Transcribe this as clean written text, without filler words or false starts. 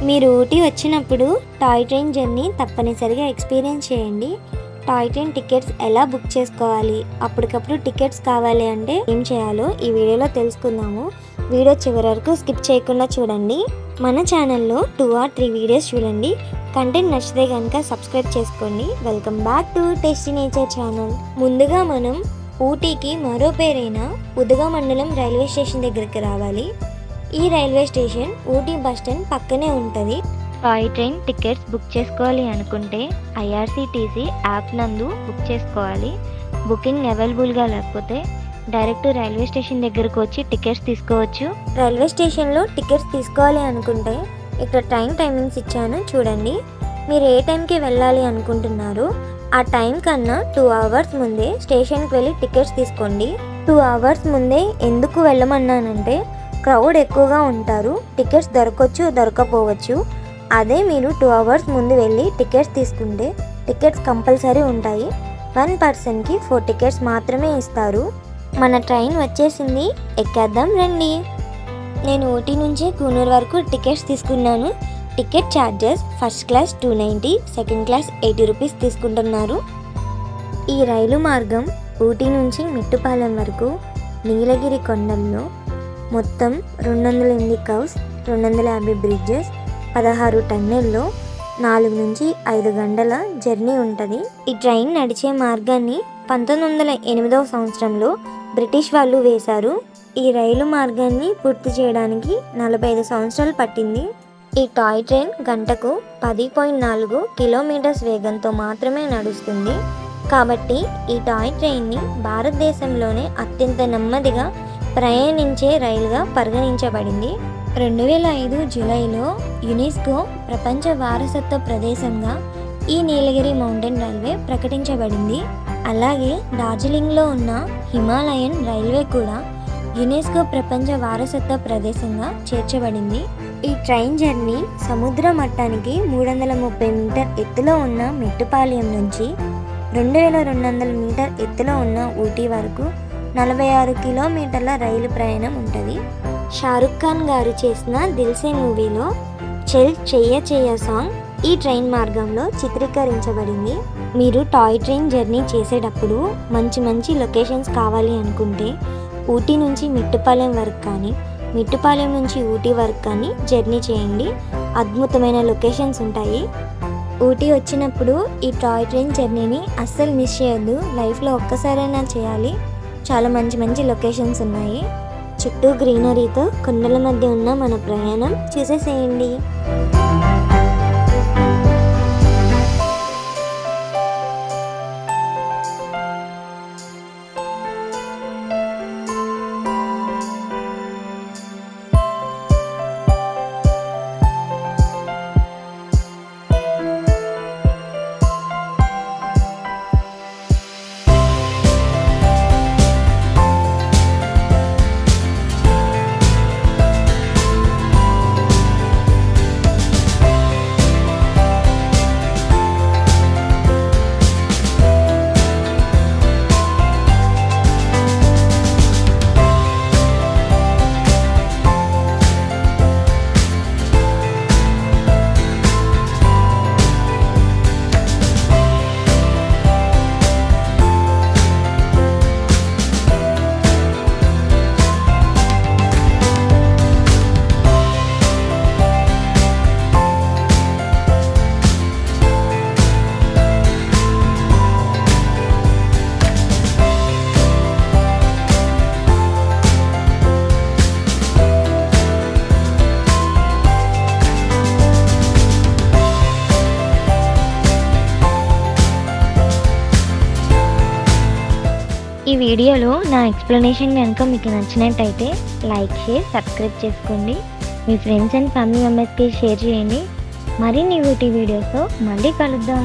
మీరు ఊటీ వచ్చినప్పుడు toy train journey తప్పనిసరిగా ఎక్స్పీరియన్స్ చేయండి. టాయ్ ట్రైన్ టికెట్స్ ఎలా బుక్ చేసుకోవాలి, అప్పటికప్పుడు టికెట్స్ కావాలి అంటే ఏం చేయాలో ఈ వీడియోలో తెలుసుకుందాము. వీడియో చివరి వరకు స్కిప్ చేయకుండా చూడండి. మన ఛానల్లో 2 or 3 వీడియోస్ చూడండి. కంటెంట్ నచ్చితే కనుక సబ్స్క్రైబ్ చేసుకోండి. Welcome back to tasty nature channel. ముందుగా మనం ఊటీకి మరో పేరైన ఉదగమండలం రైల్వే స్టేషన్ దగ్గరికి రావాలి. ఈ railway station Ooty bus stand పక్కనే ఉంటుంది. టాయ్ ట్రైన్ టికెట్స్ బుక్ చేసుకోవాలి అనుకుంటే ఐఆర్సిటీసీ యాప్ నందు బుక్ చేసుకోవాలి. బుకింగ్ అవైలబుల్గా లేకపోతే డైరెక్ట్ రైల్వే స్టేషన్ దగ్గరకు వచ్చి టికెట్స్ తీసుకోవచ్చు. రైల్వే స్టేషన్లో టికెట్స్ తీసుకోవాలి అనుకుంటే ఇక్కడ ట్రైన్ టైమింగ్స్ ఇచ్చాను చూడండి. మీరు ఏ టైంకి వెళ్ళాలి అనుకుంటున్నారో ఆ టైం కన్నా 2 hours ముందే స్టేషన్కి వెళ్ళి టికెట్స్ తీసుకోండి. 2 hours ముందే ఎందుకు వెళ్ళమన్నానంటే క్రౌడ్ ఎక్కువగా ఉంటారు, టికెట్స్ దొరకవచ్చు దొరకపోవచ్చు. అదే మీరు 2 hours ముందు వెళ్ళి టికెట్స్ తీసుకుంటే టికెట్స్ కంపల్సరీ ఉంటాయి. 1 personకి 4 tickets మాత్రమే ఇస్తారు. మన ట్రైన్ వచ్చేసింది, ఎక్కేద్దాం రండి. నేను ఊటీ నుంచి కూనూరు వరకు టికెట్స్ తీసుకున్నాను. Ticket charges first class 290, second class 80 rupees తీసుకుంటున్నారు. ఈ రైలు మార్గం ఊటీ నుంచి మిట్టుపాలెం వరకు నీలగిరి కొండల్లో మొత్తం 208 curves, 250 bridges, 16 టన్నెల్లో 4 నుంచి 5 గంటల జర్నీ ఉంటుంది. ఈ ట్రైన్ నడిచే మార్గాన్ని 1908వ సంవత్సరంలో బ్రిటిష్ వాళ్ళు వేశారు. ఈ రైలు మార్గాన్ని పూర్తి చేయడానికి 45 సంవత్సరాలు పట్టింది. ఈ టాయ్ ట్రైన్ గంటకు 10.4 kilometers వేగంతో మాత్రమే నడుస్తుంది. కాబట్టి ఈ టాయ్ ట్రైన్ని భారతదేశంలోనే అత్యంత నెమ్మదిగా ప్రయాణించే రైలుగా పరిగణించబడింది. 2005 జూలైలో యునెస్కో ప్రపంచ వారసత్వ ప్రదేశంగా ఈ నీలగిరి మౌంటైన్ రైల్వే ప్రకటించబడింది. అలాగే డార్జిలింగ్లో ఉన్న హిమాలయన్ రైల్వే కూడా యునెస్కో ప్రపంచ వారసత్వ ప్రదేశంగా చేర్చబడింది. ఈ ట్రైన్ జర్నీ సముద్ర మట్టానికి 330 మీటర్ ఎత్తులో ఉన్న మిట్టుపాలెం నుంచి 2200 మీటర్ ఎత్తులో ఉన్న ఊటీ వరకు 46 కిలోమీటర్ల రైలు ప్రయాణం ఉంటుంది. షారుఖ్ ఖాన్ గారు చేసిన దిల్సే మూవీలో చెల్ చెయ్య చెయ్య సాంగ్ ఈ ట్రైన్ మార్గంలో చిత్రీకరించబడింది. మీరు టాయ్ ట్రైన్ జర్నీ చేసేటప్పుడు మంచి మంచి లొకేషన్స్ కావాలి అనుకుంటే ఊటీ నుంచి మిట్టుపాలెం వరకు కానీ, మిట్టుపాలెం నుంచి ఊటీ వరకు కానీ జర్నీ చేయండి. అద్భుతమైన లొకేషన్స్ ఉంటాయి. ఊటీ వచ్చినప్పుడు ఈ టాయ్ ట్రైన్ జర్నీని అస్సలు మిస్ చేయొద్దు. లైఫ్లో ఒక్కసారైనా చేయాలి. చాలా మంచి మంచి లొకేషన్స్ ఉన్నాయి. చుట్టూ గ్రీనరీతో కొండల మధ్య ఉన్న మన ప్రయాణం చూసేసేయండి. ఈ వీడియోలో నా ఎక్స్ప్లెనేషన్ కనుక మీకు నచ్చినట్టయితే లైక్, షేర్, సబ్స్క్రైబ్ చేసుకోండి. మీ ఫ్రెండ్స్ అండ్ ఫ్యామిలీ మెంబర్స్కి షేర్ చేయండి. మరిన్ని యూట్యూబ్ వీడియోస్తో మళ్ళీ కలుద్దాం.